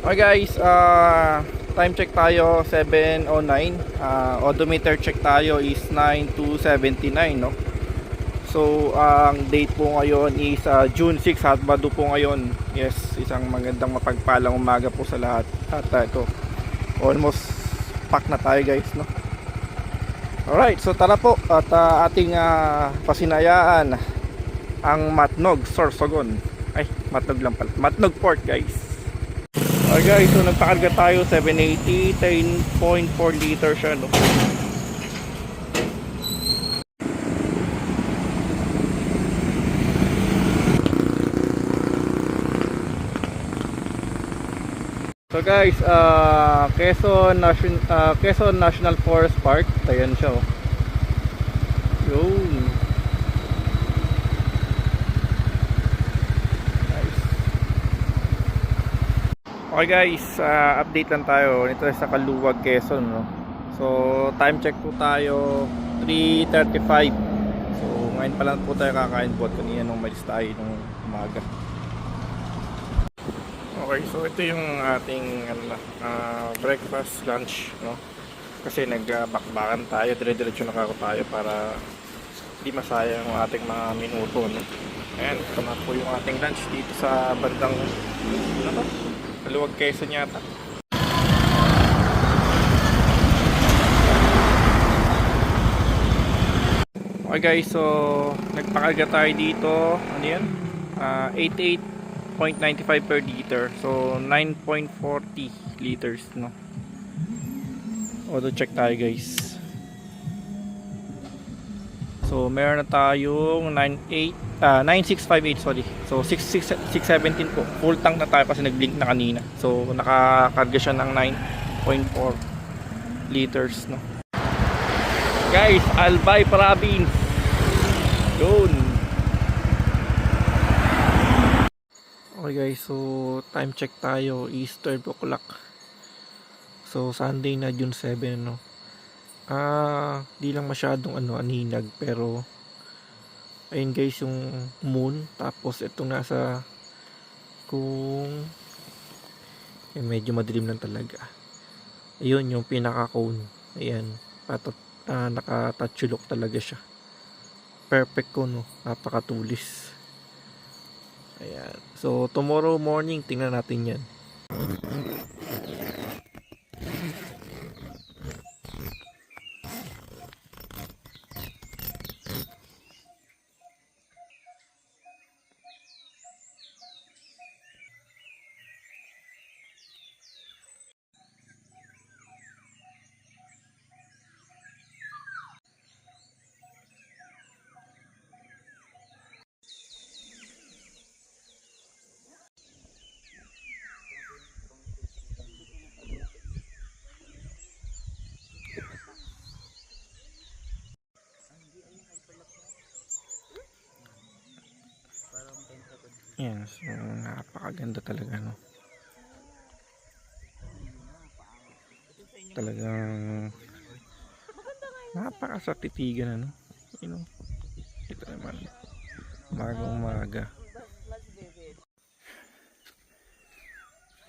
Okay guys, time check tayo 7:09. Odometer check tayo is 9:79, no? So ang date po ngayon is June 6, Sabado po ngayon. Yes, isang magandang mapagpalang umaga po sa lahat. At ito, almost pack na tayo guys, no? Alright, so tara po at ating pasinayaan ang Matnog, Sorsogon. Ay, Matnog lang pala, Matnog Port guys. Okay guys, so nagpakarga tayo 780, 10.4 liter siya, no? So guys, Quezon National Forest Park. Ayan siya, oh. Yun. Nice. Okay guys, update lang tayo. Ito sa Kaluwag, Quezon, no? So time check po tayo 3:35. So ngayon pa lang po tayo kakain po. Kanina nung malis tayo nung umaga. Okay, so ito yung ating breakfast, lunch, no? Kasi nagbakbakan tayo, dire-diretso na tayo para hindi masayang ang ating mga minuto, no? Ayan, ito na po yung ating lunch dito sa bandang, ano to? Kaluwag, Quezon yata. Okay guys, so nagpakarga tayo dito, ano yan? 88.95 per liter, so 9.40 liters, no? Auto check tayo guys. So meron na tayong 9658, sorry. So 617 po. Full tank na tayo kasi nag-blink na kanina. So nakakarga siya ng 9.4 liters, no? Guys, Albay Province. Yun. Okay guys, so time check tayo is 12 o'clock. So Sunday na June 7, no? Di lang masyadong aninag, pero ayun guys yung moon, tapos itong nasa kung medyo madilim lang talaga. Ayun yung pinaka cone. Ayan, nakatouch look talaga siya. Perfect cone, no? Napakatulis. Ayan. So tomorrow morning tingnan natin yan. Yan, so napakaganda talaga, no? Talagang napakasakitigan, ano? You know, ito naman, umaga.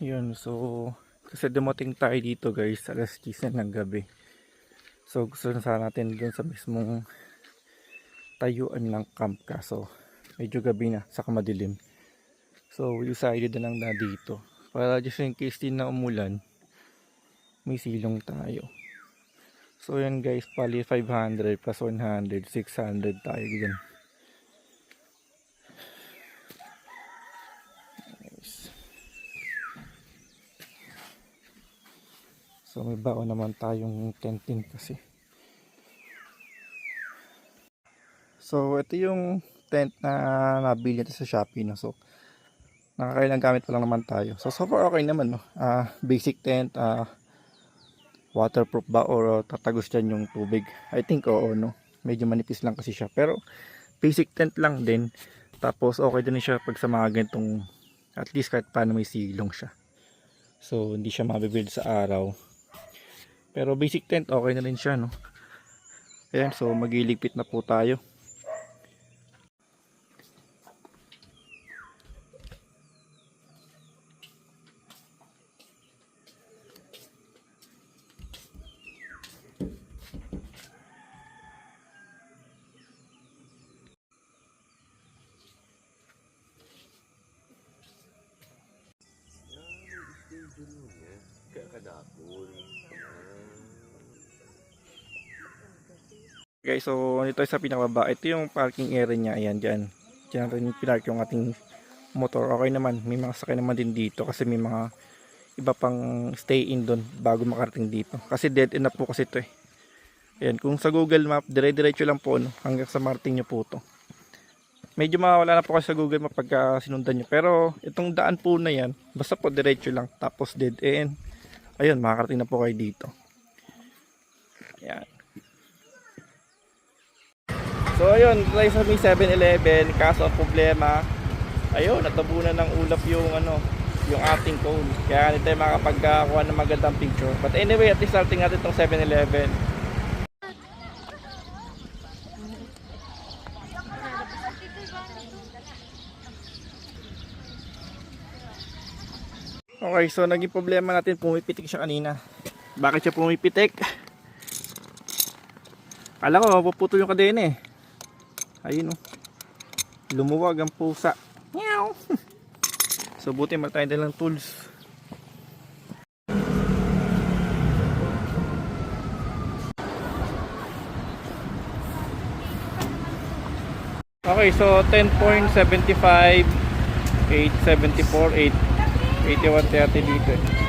Yun, so kasi dumating tayo dito guys, alas 10 na ng gabi. So gusto na sana natin dun sa mismong tayuan ng camp, kaso medyo gabi na, saka madilim. So we decided na lang na dito para just in case din na umulan, may silong tayo. So yan guys, pali 500 plus 100, 600 tayo dyan. Nice. So may baon naman tayong tentin kasi. So ito yung tent na nabili natin sa Shopee, no? So nakakailang gamit pa lang naman tayo. So far okay naman, no? Basic tent, waterproof ba or tatagos dyan yung tubig? I think oo, no? Medyo manipis lang kasi siya, pero basic tent lang din. Tapos okay din siya pag sa mga ganitong, at least kahit paano may silong siya. So hindi siya mabibuild sa araw. Pero basic tent okay na rin siya, no? Ayan, so magiligpit na po tayo. Guys, so nito sa pinakababa, ito yung parking area niya. Ayan, dyan. Dyan rin pinark yung ating motor. Okay naman, may mga sakay naman din dito kasi may mga iba pang stay in doon bago makarating dito. Kasi dead end na po kasi ito eh. Ayan, kung sa Google Map, dire-diretso lang po no, hanggang sa marating nyo po ito. Medyo mawala na po kasi sa Google Map pagka sinundan nyo. Pero itong daan po na yan, basta po diretso lang, tapos dead end. Ayun, makakarating na po kayo dito. Ayan. So ayun, tayo sa may 7-Eleven, kaso ang problema, ayun, natabunan ng ulap yung yung ating cone. Kaya hindi tayo makapagkuha ng magandang picture. But anyway, at least starting natin itong 7-Eleven. Okay, so naging problema natin, pumipitik siya kanina. Bakit siya pumipitik? Kala ko mapuputol yung kadena eh. Ayun oh. Lumuwag ang pusa. Meow. So buti matay lang tools. Okay, so 10.75, 874, 881.30 dito.